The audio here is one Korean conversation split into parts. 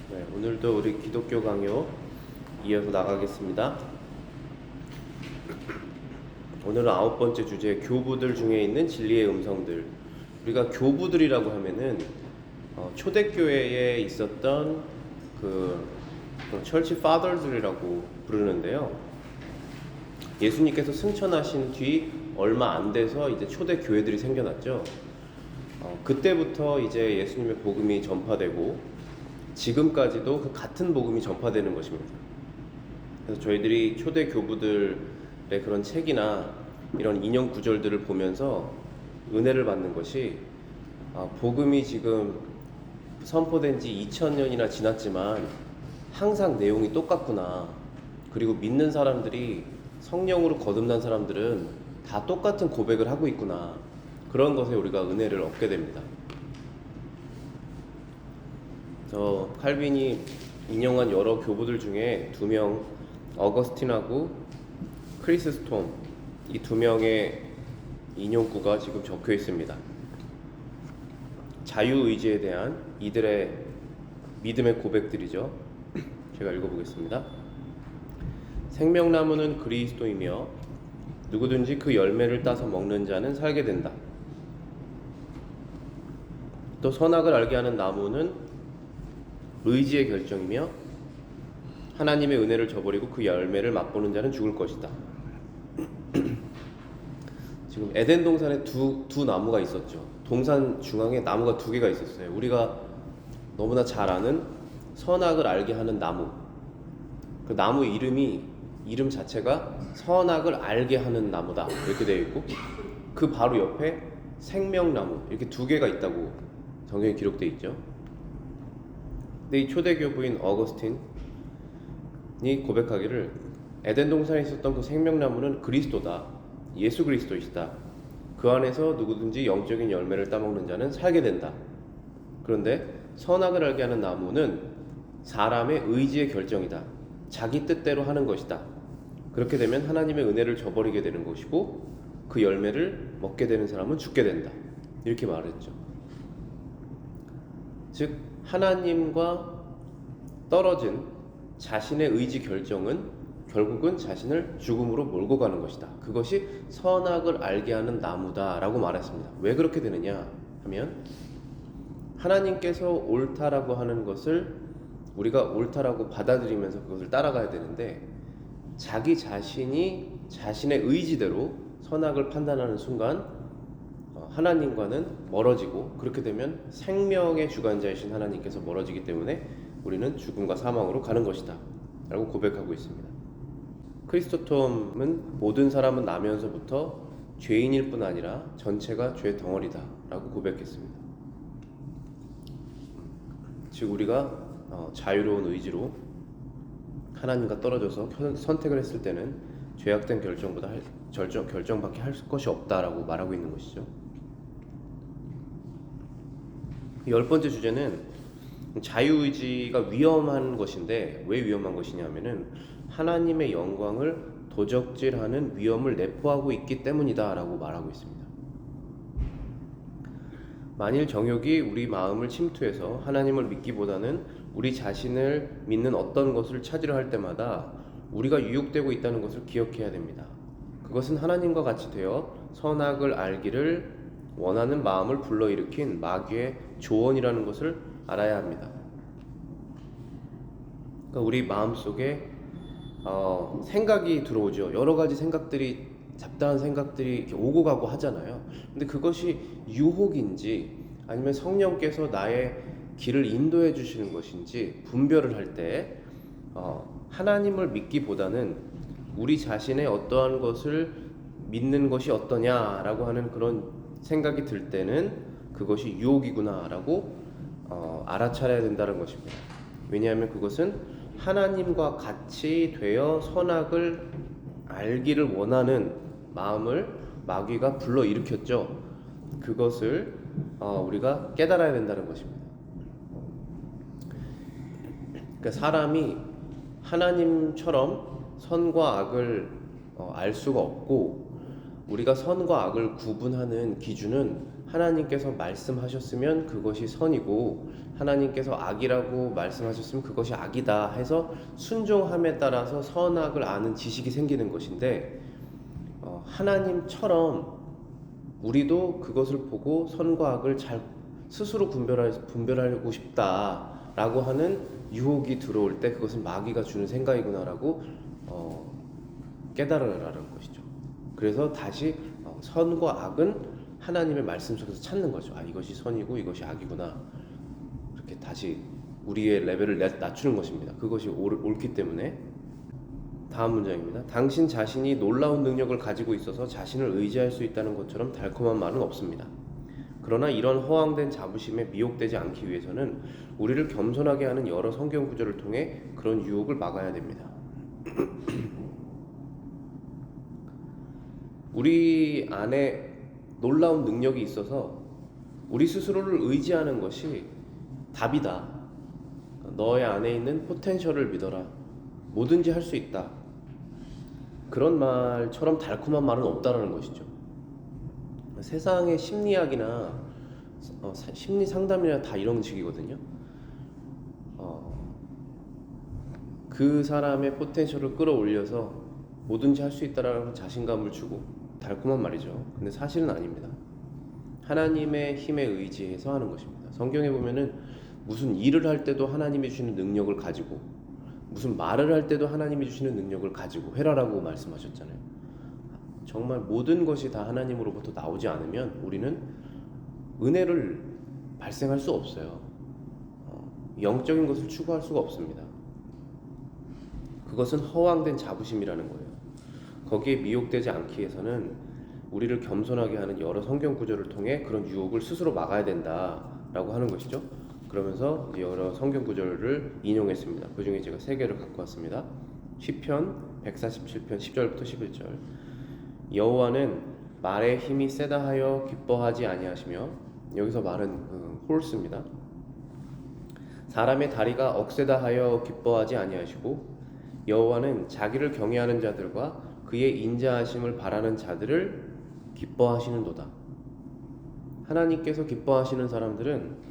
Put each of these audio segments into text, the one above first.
네, 오늘도 우리 기독교 강요 이어서 나가겠습니다. 오늘은 9번째 주제, 교부들 중에 있는 진리의 음성들. 우리가 교부들이라고 하면은 초대교회에 있었던 그 철치 파더들이라고 부르는데요. 예수님께서 승천하신 뒤 얼마 안 돼서 이제 초대교회들이 생겨났죠. 그때부터 이제 예수님의 복음이 전파되고 지금까지도 그 같은 복음이 전파되는 것입니다. 그래서 저희들이 초대 교부들의 그런 책이나 이런 인용 구절들을 보면서 은혜를 받는 것이 복음이 지금 선포된 지 2000년이나 지났지만 항상 내용이 똑같구나. 그리고 믿는 사람들이 성령으로 거듭난 사람들은 다 똑같은 고백을 하고 있구나. 그런 것에 우리가 은혜를 얻게 됩니다. 칼빈이 인용한 여러 교부들 중에 2명, 어거스틴하고 크리스 스톰, 이 2명의 인용구가 지금 적혀 있습니다. 자유의지에 대한 이들의 믿음의 고백들이죠. 제가 읽어보겠습니다. 생명나무는 그리스도이며 누구든지 그 열매를 따서 먹는 자는 살게 된다. 또 선악을 알게 하는 나무는 의지의 결정이며 하나님의 은혜를 저버리고 그 열매를 맛보는 자는 죽을 것이다. 지금 에덴 동산에 두 나무가 있었죠. 동산 중앙에 나무가 2개가 있었어요. 우리가 너무나 잘 아는 선악을 알게 하는 나무. 그 나무 이름 자체가 선악을 알게 하는 나무다 이렇게 되어 있고, 그 바로 옆에 생명나무 이렇게 2개가 있다고 성경에 기록되어 있죠. 근데 이 초대교부인 어거스틴이 고백하기를 에덴 동산에 있었던 그 생명나무는 그리스도다. 예수 그리스도이시다. 그 안에서 누구든지 영적인 열매를 따먹는 자는 살게 된다. 그런데 선악을 알게 하는 나무는 사람의 의지의 결정이다. 자기 뜻대로 하는 것이다. 그렇게 되면 하나님의 은혜를 저버리게 되는 것이고 그 열매를 먹게 되는 사람은 죽게 된다. 이렇게 말했죠. 즉 하나님과 떨어진 자신의 의지 결정은 결국은 자신을 죽음으로 몰고 가는 것이다. 그것이 선악을 알게 하는 나무다라고 말했습니다. 왜 그렇게 되느냐 하면 하나님께서 옳다라고 하는 것을 우리가 옳다라고 받아들이면서 그것을 따라가야 되는데, 자기 자신이 자신의 의지대로 선악을 판단하는 순간 하나님과는 멀어지고, 그렇게 되면 생명의 주관자이신 하나님께서 멀어지기 때문에 우리는 죽음과 사망으로 가는 것이다 라고 고백하고 있습니다. 크리스토톰은 모든 사람은 나면서부터 죄인일 뿐 아니라 전체가 죄 덩어리다 라고 고백했습니다. 즉 우리가 자유로운 의지로 하나님과 떨어져서 선택을 했을 때는 죄악된 결정보다 결정밖에 할 것이 없다라고 말하고 있는 것이죠. 10번째 주제는 자유의지가 위험한 것인데, 왜 위험한 것이냐면은 하나님의 영광을 도적질하는 위험을 내포하고 있기 때문이다 라고 말하고 있습니다. 만일 정욕이 우리 마음을 침투해서 하나님을 믿기보다는 우리 자신을 믿는 어떤 것을 찾으려 할 때마다 우리가 유혹되고 있다는 것을 기억해야 됩니다. 그것은 하나님과 같이 되어 선악을 알기를 원하는 마음을 불러일으킨 마귀의 조언이라는 것을 알아야 합니다. 그러니까 우리 마음속에 생각이 들어오죠. 여러 가지 생각들이, 잡다한 생각들이 이렇게 오고 가고 하잖아요. 근데 그것이 유혹인지 아니면 성령께서 나의 길을 인도해 주시는 것인지 분별을 할 때 하나님을 믿기보다는 우리 자신의 어떠한 것을 믿는 것이 어떠냐라고 하는 그런 생각이 들 때는 그것이 유혹이구나라고 알아차려야 된다는 것입니다. 왜냐하면 그것은 하나님과 같이 되어 선악을 알기를 원하는 마음을 마귀가 불러일으켰죠. 그것을 우리가 깨달아야 된다는 것입니다. 그러니까 사람이 하나님처럼 선과 악을 알 수가 없고, 우리가 선과 악을 구분하는 기준은 하나님께서 말씀하셨으면 그것이 선이고 하나님께서 악이라고 말씀하셨으면 그것이 악이다 해서 순종함에 따라서 선악을 아는 지식이 생기는 것인데, 하나님처럼 우리도 그것을 보고 선과 악을 잘 스스로 분별하고 싶다라고 하는 유혹이 들어올 때 그것은 마귀가 주는 생각이구나라고 깨달으라는 것이죠. 그래서 다시 선과 악은 하나님의 말씀 속에서 찾는 거죠. 아, 이것이 선이고 이것이 악이구나. 이렇게 다시 우리의 레벨을 낮추는 것입니다. 그것이 옳기 때문에. 다음 문장입니다. 당신 자신이 놀라운 능력을 가지고 있어서 자신을 의지할 수 있다는 것처럼 달콤한 말은 없습니다. 그러나 이런 허황된 자부심에 미혹되지 않기 위해서는 우리를 겸손하게 하는 여러 성경 구절을 통해 그런 유혹을 막아야 됩니다. 우리 안에 놀라운 능력이 있어서 우리 스스로를 의지하는 것이 답이다. 너의 안에 있는 포텐셜을 믿어라. 뭐든지 할 수 있다. 그런 말처럼 달콤한 말은 없다라는 것이죠. 세상의 심리학이나 심리 상담이나 다 이런 식이거든요. 그 사람의 포텐셜을 끌어올려서 뭐든지 할 수 있다라는 자신감을 주고 달콤한 말이죠. 근데 사실은 아닙니다. 하나님의 힘에 의지해서 하는 것입니다. 성경에 보면은 무슨 일을 할 때도 하나님이 주시는 능력을 가지고, 무슨 말을 할 때도 하나님이 주시는 능력을 가지고 해라라고 말씀하셨잖아요. 정말 모든 것이 다 하나님으로부터 나오지 않으면 우리는 은혜를 발생할 수 없어요. 영적인 것을 추구할 수가 없습니다. 그것은 허황된 자부심이라는 거예요. 거기에 미혹되지 않기 위해서는 우리를 겸손하게 하는 여러 성경 구절을 통해 그런 유혹을 스스로 막아야 된다라고 하는 것이죠. 그러면서 여러 성경 구절을 인용했습니다. 그 중에 제가 3개를 갖고 왔습니다. 시편 147편 10절부터 11절. 여호와는 말의 힘이 세다 하여 기뻐하지 아니하시며, 여기서 말은 홀스입니다. 사람의 다리가 억세다 하여 기뻐하지 아니하시고, 여호와는 자기를 경외하는 자들과 그의 인자하심을 바라는 자들을 기뻐하시는도다. 하나님께서 기뻐하시는 사람들은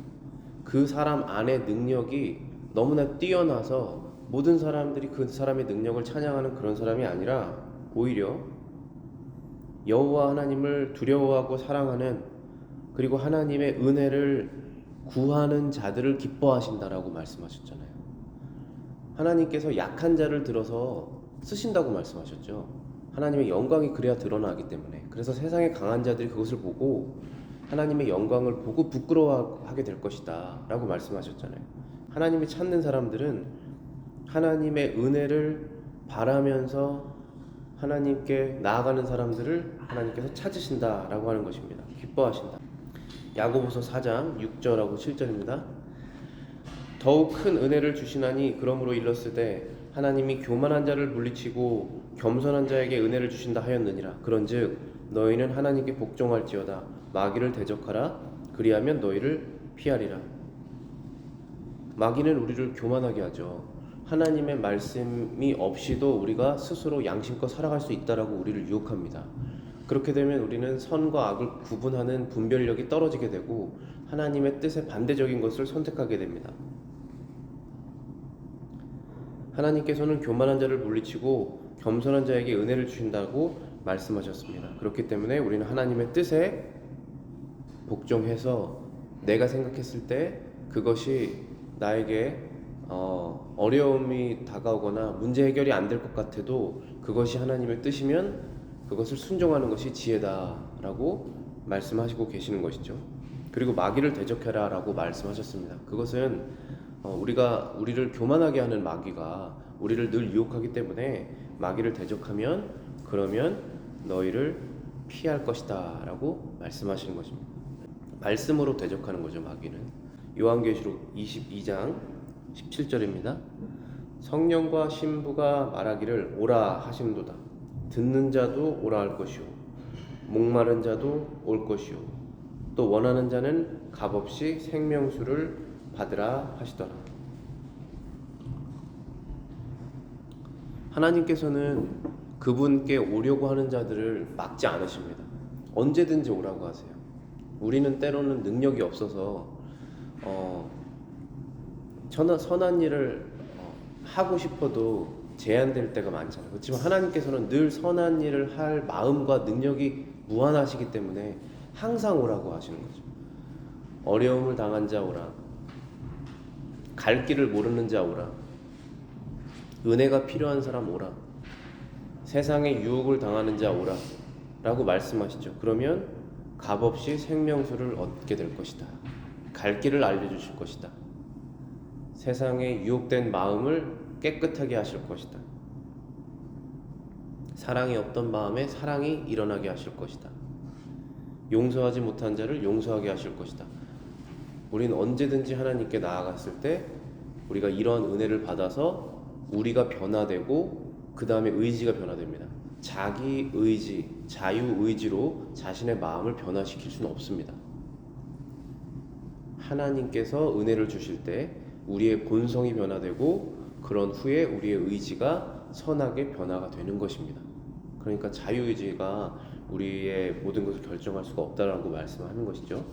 그 사람 안의 능력이 너무나 뛰어나서 모든 사람들이 그 사람의 능력을 찬양하는 그런 사람이 아니라 오히려 여호와 하나님을 두려워하고 사랑하는, 그리고 하나님의 은혜를 구하는 자들을 기뻐하신다라고 말씀하셨잖아요. 하나님께서 약한 자를 들어서 쓰신다고 말씀하셨죠. 하나님의 영광이 그래야 드러나기 때문에. 그래서 세상의 강한 자들이 그것을 보고 하나님의 영광을 보고 부끄러워하게 될 것이다 라고 말씀하셨잖아요. 하나님이 찾는 사람들은 하나님의 은혜를 바라면서 하나님께 나아가는 사람들을 하나님께서 찾으신다 라고 하는 것입니다. 기뻐하신다. 야고보서 4장 6절하고 7절입니다. 더욱 큰 은혜를 주시나니 그러므로 일렀으되 하나님이 교만한 자를 물리치고 겸손한 자에게 은혜를 주신다 하였느니라. 그런즉 너희는 하나님께 복종할지어다. 마귀를 대적하라. 그리하면 너희를 피하리라. 마귀는 우리를 교만하게 하죠. 하나님의 말씀이 없이도 우리가 스스로 양심껏 살아갈 수 있다라고 우리를 유혹합니다. 그렇게 되면 우리는 선과 악을 구분하는 분별력이 떨어지게 되고 하나님의 뜻에 반대적인 것을 선택하게 됩니다. 하나님께서는 교만한 자를 물리치고 겸손한 자에게 은혜를 주신다고 말씀하셨습니다. 그렇기 때문에 우리는 하나님의 뜻에 복종해서 내가 생각했을 때 그것이 나에게 어려움이 다가오거나 문제 해결이 안 될 것 같아도 그것이 하나님의 뜻이면 그것을 순종하는 것이 지혜다라고 말씀하시고 계시는 것이죠. 그리고 마귀를 대적해라 라고 말씀하셨습니다. 그것은 우리를 교만하게 하는 마귀가 우리를 늘 유혹하기 때문에 마귀를 대적하면 그러면 너희를 피할 것이다 라고 말씀하시는 것입니다. 말씀으로 대적하는 거죠. 마귀는 요한계시록 22장 17절입니다. 성령과 신부가 말하기를 오라 하심도다. 듣는 자도 오라 할 것이요 목마른 자도 올 것이요 또 원하는 자는 값없이 생명수를 받으라 하시더라. 하나님께서는 그분께 오려고 하는 자들을 막지 않으십니다. 언제든지 오라고 하세요. 우리는 때로는 능력이 없어서 선한 일을 하고 싶어도 제한될 때가 많잖아요. 그렇지만 하나님께서는 늘 선한 일을 할 마음과 능력이 무한하시기 때문에 항상 오라고 하시는 거죠. 어려움을 당한 자 오라, 갈 길을 모르는 자 오라, 은혜가 필요한 사람 오라, 세상의 유혹을 당하는 자 오라 라고 말씀하시죠. 그러면 값없이 생명수를 얻게 될 것이다. 갈 길을 알려주실 것이다. 세상에 유혹된 마음을 깨끗하게 하실 것이다. 사랑이 없던 마음에 사랑이 일어나게 하실 것이다. 용서하지 못한 자를 용서하게 하실 것이다. 우리는 언제든지 하나님께 나아갔을 때 우리가 이러한 은혜를 받아서 우리가 변화되고 그 다음에 의지가 변화됩니다. 자기 의지, 자유의지로 자신의 마음을 변화시킬 수는 없습니다. 하나님께서 은혜를 주실 때 우리의 본성이 변화되고 그런 후에 우리의 의지가 선하게 변화가 되는 것입니다. 그러니까 자유의지가 우리의 모든 것을 결정할 수가 없다라고 말씀하는 것이죠.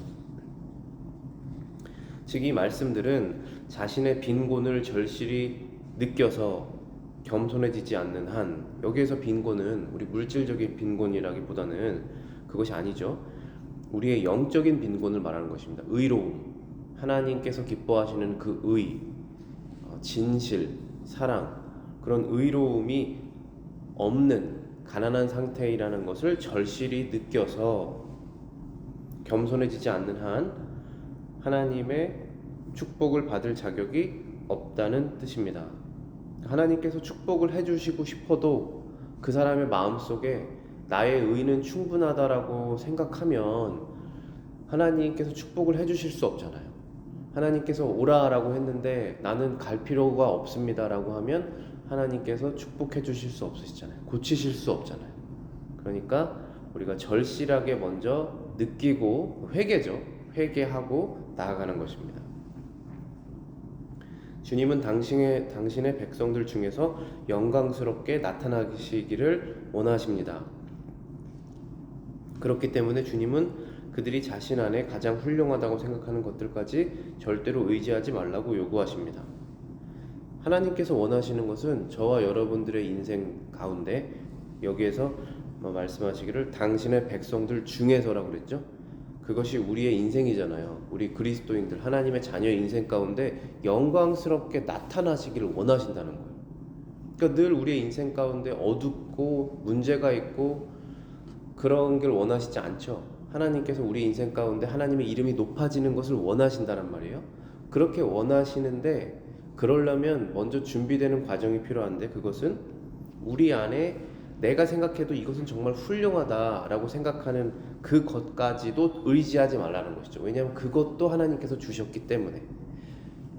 즉 이 말씀들은 자신의 빈곤을 절실히 느껴서 겸손해지지 않는 한, 여기에서 빈곤은 우리 물질적인 빈곤이라기보다는 그것이 아니죠. 우리의 영적인 빈곤을 말하는 것입니다. 의로움, 하나님께서 기뻐하시는 그 의, 진실, 사랑, 그런 의로움이 없는 가난한 상태이라는 것을 절실히 느껴서 겸손해지지 않는 한 하나님의 축복을 받을 자격이 없다는 뜻입니다. 하나님께서 축복을 해주시고 싶어도 그 사람의 마음속에 나의 의는 충분하다라고 생각하면 하나님께서 축복을 해주실 수 없잖아요. 하나님께서 오라라고 했는데 나는 갈 필요가 없습니다라고 하면 하나님께서 축복해 주실 수 없으시잖아요. 고치실 수 없잖아요. 그러니까 우리가 절실하게 먼저 느끼고 회개하고 나아가는 것입니다. 주님은 당신의 백성들 중에서 영광스럽게 나타나시기를 원하십니다. 그렇기 때문에 주님은 그들이 자신 안에 가장 훌륭하다고 생각하는 것들까지 절대로 의지하지 말라고 요구하십니다. 하나님께서 원하시는 것은 저와 여러분들의 인생 가운데, 여기에서 말씀하시기를 당신의 백성들 중에서라고 그랬죠. 그것이 우리의 인생이잖아요. 우리 그리스도인들, 하나님의 자녀의 인생 가운데 영광스럽게 나타나시기를 원하신다는 거예요. 그러니까 늘 우리의 인생 가운데 어둡고 문제가 있고 그런 걸 원하시지 않죠. 하나님께서 우리 인생 가운데 하나님의 이름이 높아지는 것을 원하신다는 말이에요. 그렇게 원하시는데 그러려면 먼저 준비되는 과정이 필요한데, 그것은 우리 안에 내가 생각해도 이것은 정말 훌륭하다라고 생각하는 그것까지도 의지하지 말라는 것이죠. 왜냐하면 그것도 하나님께서 주셨기 때문에.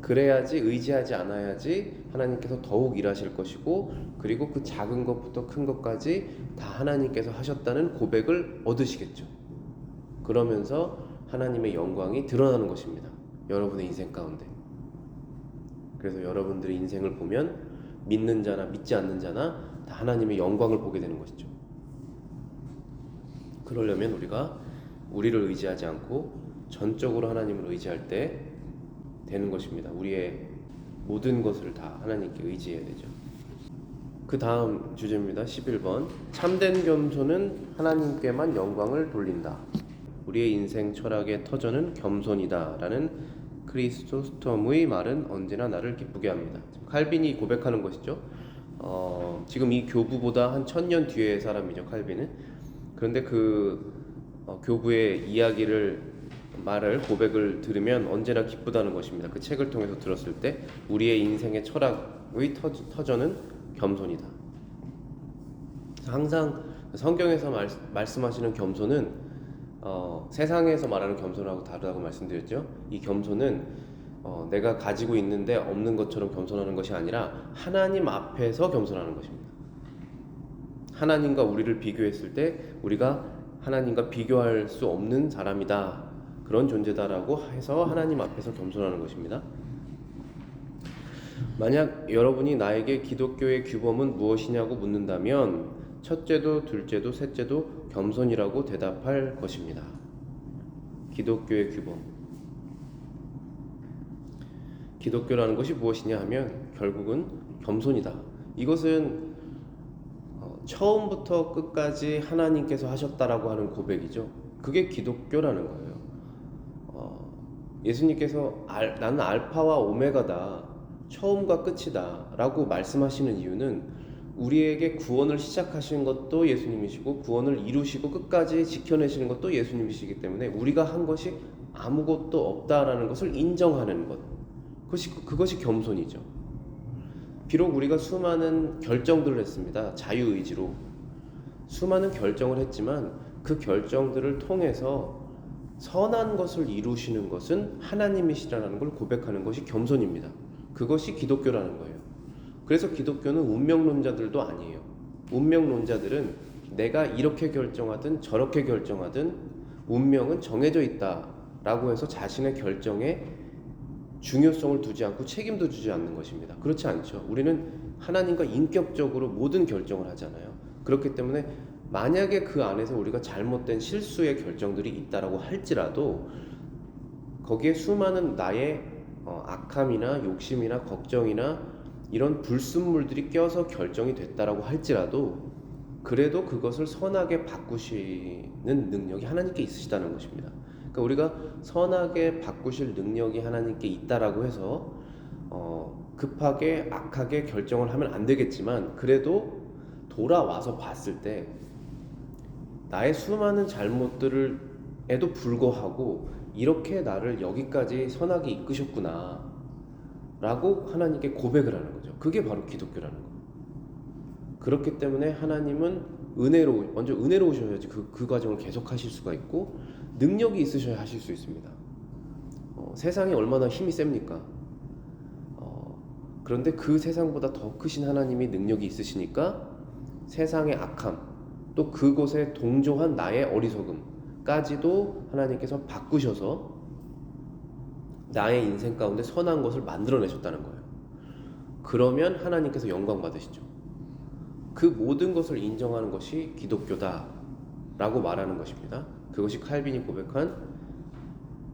그래야지, 의지하지 않아야지 하나님께서 더욱 일하실 것이고, 그리고 그 작은 것부터 큰 것까지 다 하나님께서 하셨다는 고백을 얻으시겠죠. 그러면서 하나님의 영광이 드러나는 것입니다. 여러분의 인생 가운데. 그래서 여러분들의 인생을 보면 믿는 자나 믿지 않는 자나 다 하나님의 영광을 보게 되는 것이죠. 그러려면 우리가 우리를 의지하지 않고 전적으로 하나님을 의지할 때 되는 것입니다. 우리의 모든 것을 다 하나님께 의지해야 되죠. 그 다음 주제입니다. 11번. 참된 겸손은 하나님께만 영광을 돌린다. 우리의 인생 철학의 터전은 겸손이다 라는 크리스토스톰의 말은 언제나 나를 기쁘게 합니다. 칼빈이 고백하는 것이죠. 지금 이 교부보다 한 1000년 뒤의 사람이죠, 칼빈은. 그런데 그 교부의 고백을 들으면 언제나 기쁘다는 것입니다. 그 책을 통해서 들었을 때 우리의 인생의 철학의 터전은 겸손이다. 항상 성경에서 말씀하시는 겸손은 세상에서 말하는 겸손하고 다르다고 말씀드렸죠. 이 겸손은 내가 가지고 있는데 없는 것처럼 겸손하는 것이 아니라 하나님 앞에서 겸손하는 것입니다. 하나님과 우리를 비교했을 때 우리가 하나님과 비교할 수 없는 사람이다, 그런 존재다라고 해서 하나님 앞에서 겸손하는 것입니다. 만약 여러분이 나에게 기독교의 규범은 무엇이냐고 묻는다면 첫째도 둘째도 셋째도 겸손이라고 대답할 것입니다. 기독교의 규범. 기독교라는 것이 무엇이냐 하면 결국은 겸손이다. 이것은 처음부터 끝까지 하나님께서 하셨다라고 하는 고백이죠. 그게 기독교라는 거예요. 예수님께서 나는 알파와 오메가다, 처음과 끝이다 라고 말씀하시는 이유는 우리에게 구원을 시작하신 것도 예수님이시고 구원을 이루시고 끝까지 지켜내시는 것도 예수님이시기 때문에 우리가 한 것이 아무것도 없다라는 것을 인정하는 것, 그것이 겸손이죠. 비록 우리가 수많은 결정들을 했습니다. 자유의지로 수많은 결정을 했지만 그 결정들을 통해서 선한 것을 이루시는 것은 하나님이시라는 걸 고백하는 것이 겸손입니다. 그것이 기독교라는 거예요. 그래서 기독교는 운명론자들도 아니에요. 운명론자들은 내가 이렇게 결정하든 저렇게 결정하든 운명은 정해져 있다라고 해서 자신의 결정에 중요성을 두지 않고 책임도 주지 않는 것입니다. 그렇지 않죠. 우리는 하나님과 인격적으로 모든 결정을 하잖아요. 그렇기 때문에 만약에 그 안에서 우리가 잘못된 실수의 결정들이 있다라고 할지라도 거기에 수많은 나의 악함이나 욕심이나 걱정이나 이런 불순물들이 껴서 결정이 됐다라고 할지라도 그래도 그것을 선하게 바꾸시는 능력이 하나님께 있으시다는 것입니다. 그러니까 우리가 선하게 바꾸실 능력이 하나님께 있다라고 해서 급하게 악하게 결정을 하면 안 되겠지만 그래도 돌아와서 봤을 때 나의 수많은 잘못들에도 불구하고 이렇게 나를 여기까지 선하게 이끄셨구나 라고 하나님께 고백을 하는 거죠. 그게 바로 기독교라는 거예요. 그렇기 때문에 하나님은 먼저 은혜로우셔야지 그 과정을 계속 하실 수가 있고 능력이 있으셔야 하실 수 있습니다. 세상이 얼마나 힘이 셉니까? 그런데 그 세상보다 더 크신 하나님이 능력이 있으시니까 세상의 악함 또 그곳에 동조한 나의 어리석음까지도 하나님께서 바꾸셔서 나의 인생 가운데 선한 것을 만들어내셨다는 거예요. 그러면 하나님께서 영광 받으시죠. 그 모든 것을 인정하는 것이 기독교다라고 말하는 것입니다. 그것이 칼빈이 고백한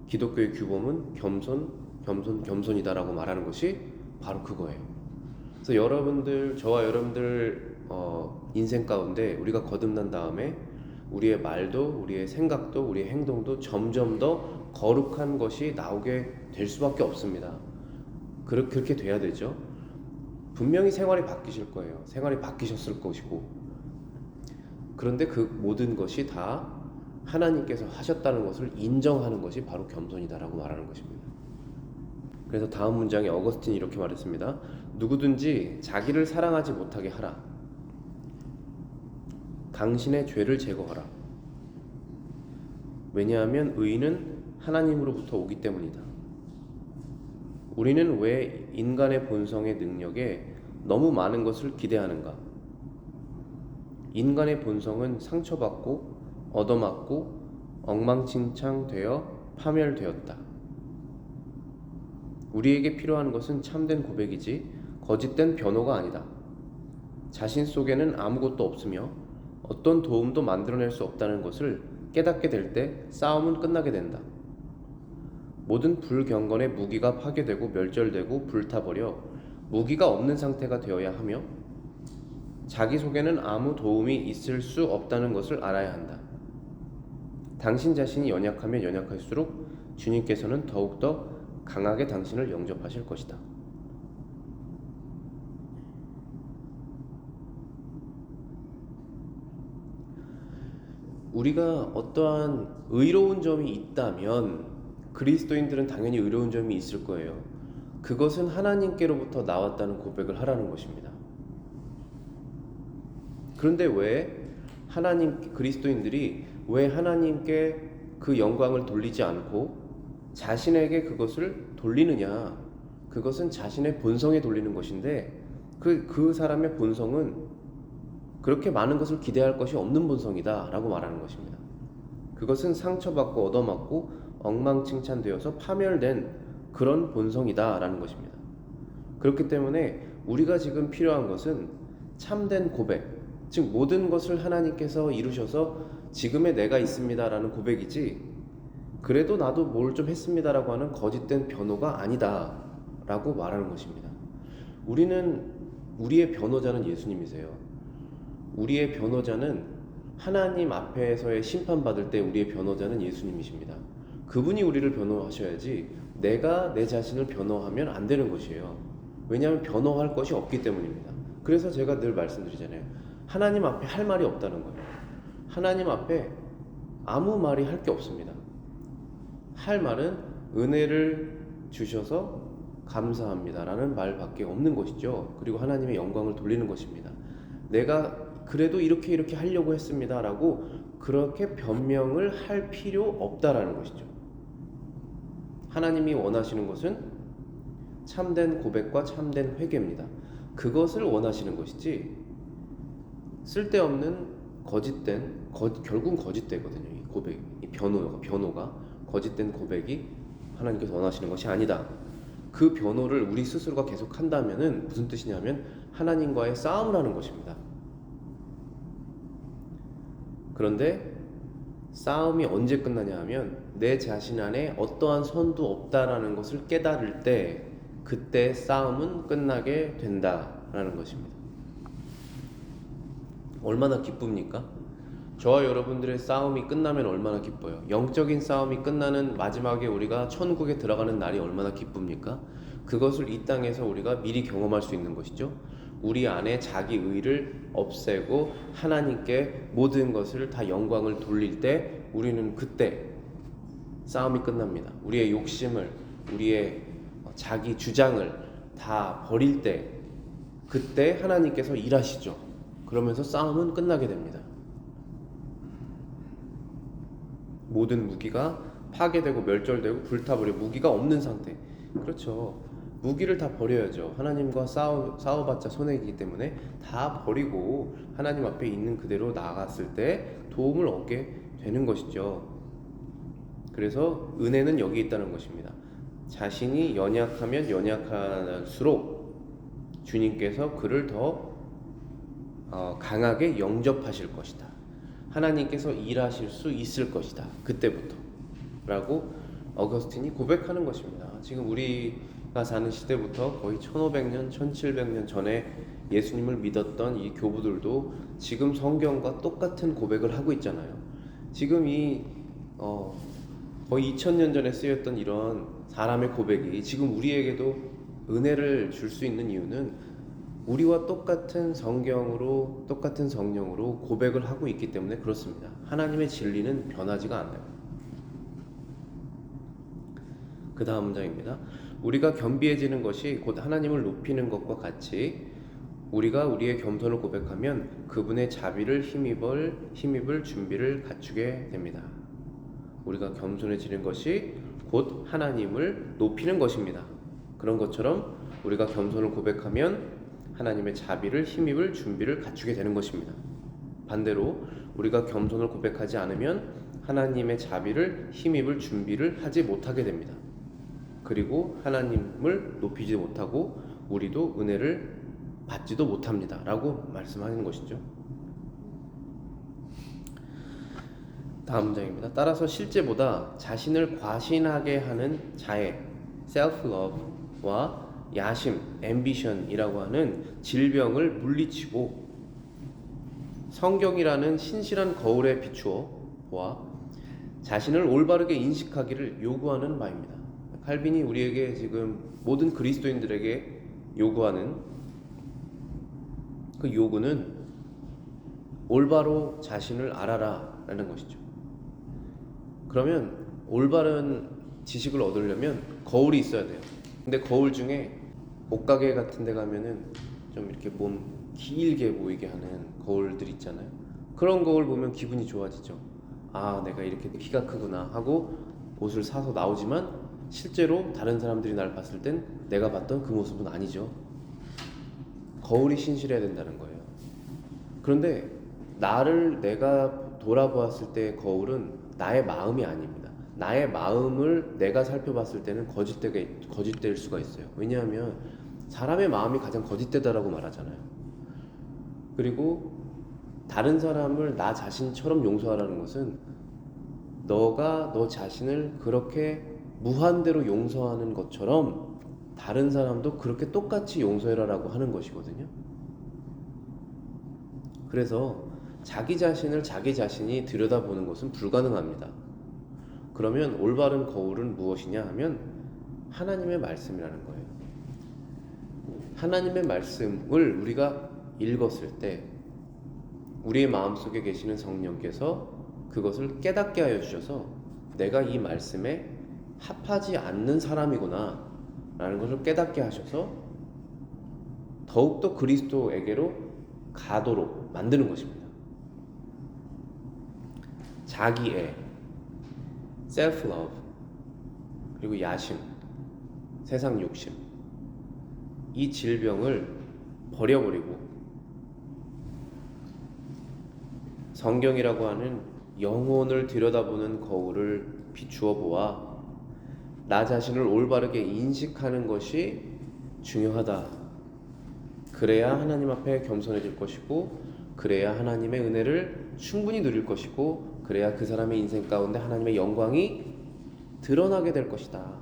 기독교의 규범은 겸손이다라고 말하는 것이 바로 그거예요. 그래서 저와 여러분들 인생 가운데 우리가 거듭난 다음에 우리의 말도 우리의 생각도 우리의 행동도 점점 더 거룩한 것이 나오게 될 수밖에 없습니다. 그렇게 돼야 되죠. 분명히 생활이 바뀌실 거예요. 생활이 바뀌셨을 것이고 그런데 그 모든 것이 다 하나님께서 하셨다는 것을 인정하는 것이 바로 겸손이다라고 말하는 것입니다. 그래서 다음 문장에 어거스틴이 이렇게 말했습니다. 누구든지 자기를 사랑하지 못하게 하라. 당신의 죄를 제거하라. 왜냐하면 의인은 하나님으로부터 오기 때문이다. 우리는 왜 인간의 본성의 능력에 너무 많은 것을 기대하는가? 인간의 본성은 상처받고 얻어맞고 엉망진창되어 파멸되었다. 우리에게 필요한 것은 참된 고백이지 거짓된 변호가 아니다. 자신 속에는 아무것도 없으며 어떤 도움도 만들어낼 수 없다는 것을 깨닫게 될 때 싸움은 끝나게 된다. 모든 불경건의 무기가 파괴되고 멸절되고 불타버려 무기가 없는 상태가 되어야 하며 자기 속에는 아무 도움이 있을 수 없다는 것을 알아야 한다. 당신 자신이 연약하면 연약할수록 주님께서는 더욱더 강하게 당신을 영접하실 것이다. 우리가 어떠한 의로운 점이 있다면 그리스도인들은 당연히 의로운 점이 있을 거예요. 그것은 하나님께로부터 나왔다는 고백을 하라는 것입니다. 그런데 왜 그리스도인들이 왜 하나님께 그 영광을 돌리지 않고 자신에게 그것을 돌리느냐? 그것은 자신의 본성에 돌리는 것인데 그 사람의 본성은 그렇게 많은 것을 기대할 것이 없는 본성이다 라고 말하는 것입니다. 그것은 상처받고 얻어맞고 엉망진창되어서 파멸된 그런 본성이다 라는 것입니다. 그렇기 때문에 우리가 지금 필요한 것은 참된 고백, 즉 모든 것을 하나님께서 이루셔서 지금의 내가 있습니다 라는 고백이지 그래도 나도 뭘 좀 했습니다 라고 하는 거짓된 변호가 아니다 라고 말하는 것입니다. 우리의 변호자는 예수님이세요. 우리의 변호자는 하나님 앞에서의 심판받을 때 우리의 변호자는 예수님이십니다. 그분이 우리를 변호하셔야지 내가 내 자신을 변호하면 안 되는 것이에요. 왜냐하면 변호할 것이 없기 때문입니다. 그래서 제가 늘 말씀드리잖아요. 하나님 앞에 할 말이 없다는 거예요. 하나님 앞에 아무 말이 할 게 없습니다. 할 말은 은혜를 주셔서 감사합니다라는 말밖에 없는 것이죠. 그리고 하나님의 영광을 돌리는 것입니다. 내가 그래도 이렇게 하려고 했습니다라고 그렇게 변명을 할 필요 없다라는 것이죠. 하나님이 원하시는 것은 참된 고백과 참된 회개입니다. 그것을 원하시는 것이지 쓸데없는 결국은 거짓되거든요. 이 고백, 이 변호가 거짓된 고백이 하나님께서 원하시는 것이 아니다. 그 변호를 우리 스스로가 계속 한다면은 무슨 뜻이냐면 하나님과의 싸움을 하는 것입니다. 그런데 싸움이 언제 끝나냐 하면 내 자신 안에 어떠한 선도 없다라는 것을 깨달을 때 그때 싸움은 끝나게 된다라는 것입니다. 얼마나 기쁩니까? 저와 여러분들의 싸움이 끝나면 얼마나 기뻐요. 영적인 싸움이 끝나는 마지막에 우리가 천국에 들어가는 날이 얼마나 기쁩니까? 그것을 이 땅에서 우리가 미리 경험할 수 있는 것이죠. 우리 안에 자기 의를 없애고 하나님께 모든 것을 다 영광을 돌릴 때 우리는 그때 싸움이 끝납니다. 우리의 욕심을, 우리의 자기 주장을 다 버릴 때 그때 하나님께서 일하시죠. 그러면서 싸움은 끝나게 됩니다. 모든 무기가 파괴되고 멸절되고 불타버려 무기가 없는 상태. 그렇죠. 무기를 다 버려야죠. 하나님과 싸워봤자 손해이기 때문에 다 버리고 하나님 앞에 있는 그대로 나아갔을 때 도움을 얻게 되는 것이죠. 그래서 은혜는 여기 있다는 것입니다. 자신이 연약하면 연약할수록 주님께서 그를 더 강하게 영접하실 것이다. 하나님께서 일하실 수 있을 것이다. 그때부터 라고 어거스틴이 고백하는 것입니다. 지금 우리가 사는 시대부터 거의 1500년, 1700년 전에 예수님을 믿었던 이 교부들도 지금 성경과 똑같은 고백을 하고 있잖아요. 지금 거의 2000년 전에 쓰였던 이런 사람의 고백이 지금 우리에게도 은혜를 줄 수 있는 이유는 우리와 똑같은 성경으로 똑같은 성령으로 고백을 하고 있기 때문에 그렇습니다. 하나님의 진리는 변하지가 않아요. 그 다음 문장입니다. 우리가 겸비해지는 것이 곧 하나님을 높이는 것과 같이 우리가 우리의 겸손을 고백하면 그분의 자비를 힘입을 준비를 갖추게 됩니다. 우리가 겸손해지는 것이 곧 하나님을 높이는 것입니다. 그런 것처럼 우리가 겸손을 고백하면 하나님의 자비를 힘입을 준비를 갖추게 되는 것입니다. 반대로 우리가 겸손을 고백하지 않으면 하나님의 자비를 힘입을 준비를 하지 못하게 됩니다. 그리고 하나님을 높이지 못하고 우리도 은혜를 받지도 못합니다. 라고 말씀하는 것이죠. 다음 문장입니다. 따라서 실제보다 자신을 과신하게 하는 자애, self-love와 야심, ambition이라고 하는 질병을 물리치고 성경이라는 신실한 거울에 비추어 보아 자신을 올바르게 인식하기를 요구하는 바입니다. 칼빈이 우리에게 지금 모든 그리스도인들에게 요구하는 그 요구는 올바로 자신을 알아라 라는 것이죠. 그러면 올바른 지식을 얻으려면 거울이 있어야 돼요. 근데 거울 중에 옷가게 같은 데 가면은 좀 이렇게 몸 길게 보이게 하는 거울들 있잖아요. 그런 거울 보면 기분이 좋아지죠. 아, 내가 이렇게 키가 크구나 하고 옷을 사서 나오지만 실제로 다른 사람들이 날 봤을 땐 내가 봤던 그 모습은 아니죠. 거울이 신실해야 된다는 거예요. 그런데 나를 내가 돌아보았을 때의 거울은 나의 마음이 아닙니다. 나의 마음을 내가 살펴봤을 때는 거짓될 수가 있어요. 왜냐하면 사람의 마음이 가장 거짓되다라고 말하잖아요. 그리고 다른 사람을 나 자신처럼 용서하라는 것은 너가 너 자신을 그렇게 무한대로 용서하는 것처럼 다른 사람도 그렇게 똑같이 용서해라라고 하는 것이거든요. 그래서 자기 자신을 자기 자신이 들여다보는 것은 불가능합니다. 그러면 올바른 거울은 무엇이냐 하면 하나님의 말씀이라는 거예요. 하나님의 말씀을 우리가 읽었을 때 우리의 마음속에 계시는 성령께서 그것을 깨닫게 하여 주셔서 내가 이 말씀에 합하지 않는 사람이구나 라는 것을 깨닫게 하셔서 더욱더 그리스도에게로 가도록 만드는 것입니다. 자기애, self-love, 그리고 야심, 세상 욕심, 이 질병을 버려버리고 성경이라고 하는 영혼을 들여다보는 거울을 비추어 보아 나 자신을 올바르게 인식하는 것이 중요하다. 그래야 하나님 앞에 겸손해질 것이고, 그래야 하나님의 은혜를 충분히 누릴 것이고, 그래야 그 사람의 인생 가운데 하나님의 영광이 드러나게 될 것이다.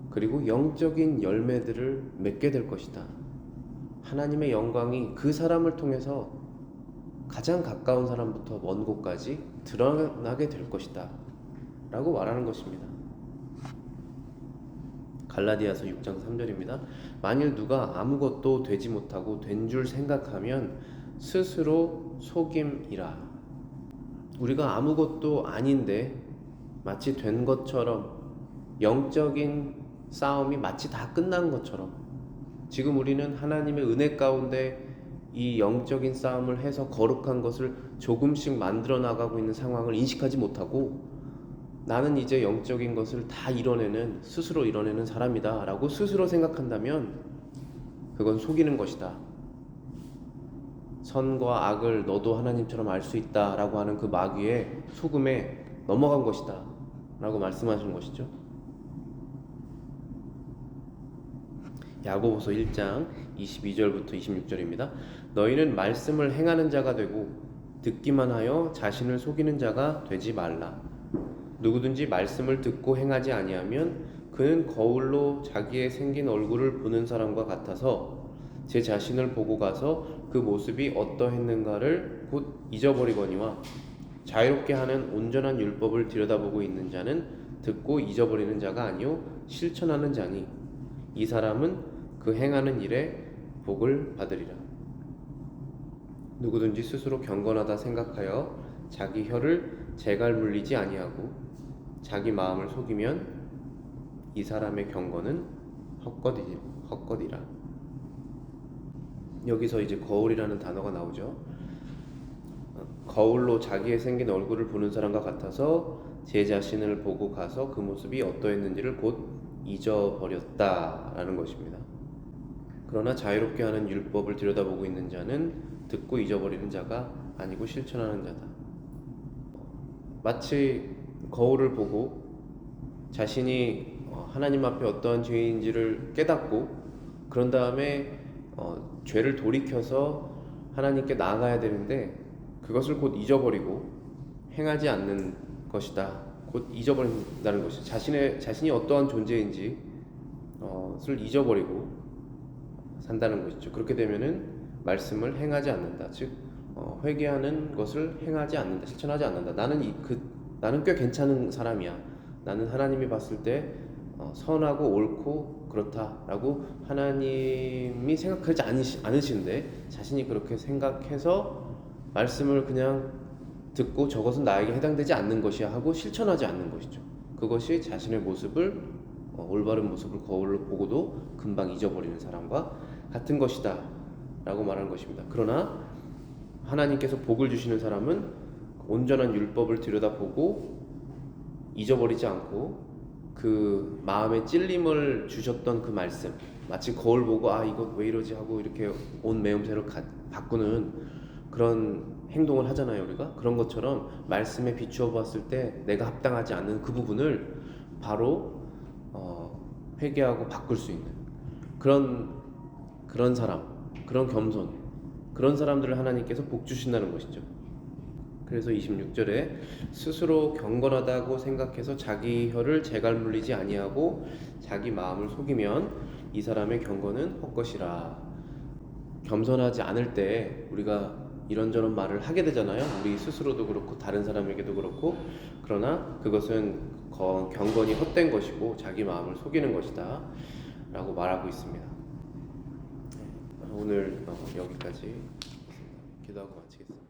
그리고 영적인 열매들을 맺게 될 것이다. 하나님의 영광이 그 사람을 통해서 가장 가까운 사람부터 먼 곳까지 드러나게 될 것이다 라고 말하는 것입니다. 갈라디아서 6장 3절입니다. 만일 누가 아무것도 되지 못하고 된 줄 생각하면 스스로 속임이라. 우리가 아무것도 아닌데 마치 된 것처럼, 영적인 싸움이 마치 다 끝난 것처럼, 지금 우리는 하나님의 은혜 가운데 이 영적인 싸움을 해서 거룩한 것을 조금씩 만들어 나가고 있는 상황을 인식하지 못하고, 나는 이제 영적인 것을 다 스스로 이뤄내는 사람이다 라고 스스로 생각한다면 그건 속이는 것이다. 선과 악을 너도 하나님처럼 알 수 있다 라고 하는 그 마귀의 속음에 넘어간 것이다 라고 말씀하시는 것이죠. 야고보서 1장 22절부터 26절입니다. 너희는 말씀을 행하는 자가 되고 듣기만 하여 자신을 속이는 자가 되지 말라. 누구든지 말씀을 듣고 행하지 아니하면 그는 거울로 자기의 생긴 얼굴을 보는 사람과 같아서 제 자신을 보고 가서 그 모습이 어떠했는가를 곧 잊어버리거니와 자유롭게 하는 온전한 율법을 들여다보고 있는 자는 듣고 잊어버리는 자가 아니요 실천하는 자니 이 사람은 그 행하는 일에 복을 받으리라. 누구든지 스스로 경건하다 생각하여 자기 혀를 재갈 물리지 아니하고 자기 마음을 속이면 이 사람의 경건은 헛것이라. 여기서 이제 거울이라는 단어가 나오죠. 거울로 자기의 생긴 얼굴을 보는 사람과 같아서 제 자신을 보고 가서 그 모습이 어떠했는지를 곧 잊어버렸다라는 것입니다. 그러나 자유롭게 하는 율법을 들여다보고 있는 자는 듣고 잊어버리는 자가 아니고 실천하는 자다. 마치 거울을 보고 자신이 하나님 앞에 어떠한 죄인지를 깨닫고 그런 다음에 죄를 돌이켜서 하나님께 나아가야 되는데 그것을 곧 잊어버리고 행하지 않는 것이다. 곧 잊어버린다는 것이 자신이 어떠한 존재인지 를 잊어버리고 산다는 것이죠. 그렇게 되면은 말씀을 행하지 않는다. 즉 회개하는 것을 행하지 않는다. 실천하지 않는다. 나는 꽤 괜찮은 사람이야. 나는 하나님이 봤을 때 선하고 옳고 그렇다라고 하나님이 생각하지 않으시는데 자신이 그렇게 생각해서 말씀을 그냥 듣고 저것은 나에게 해당되지 않는 것이야 하고 실천하지 않는 것이죠. 그것이 자신의 모습을 올바른 모습을 거울로 보고도 금방 잊어버리는 사람과 같은 것이다 라고 말하는 것입니다. 그러나 하나님께서 복을 주시는 사람은 온전한 율법을 들여다보고 잊어버리지 않고 그 마음에 찔림을 주셨던 그 말씀, 마치 거울 보고 이거 왜 이러지 하고 이렇게 옷 매음새로 바꾸는 그런 행동을 하잖아요. 우리가 그런 것처럼 말씀에 비추어 봤을 때 내가 합당하지 않는 그 부분을 바로 회개하고 바꿀 수 있는 그런 사람, 그런 겸손, 그런 사람들을 하나님께서 복 주신다는 것이죠. 그래서 26절에 스스로 경건하다고 생각해서 자기 혀를 재갈 물리지 아니하고 자기 마음을 속이면 이 사람의 경건은 헛것이라. 겸손하지 않을 때 우리가 이런저런 말을 하게 되잖아요. 우리 스스로도 그렇고 다른 사람에게도 그렇고. 그러나 그것은 경건이 헛된 것이고 자기 마음을 속이는 것이다 라고 말하고 있습니다. 오늘 여기까지 기도하고 마치겠습니다.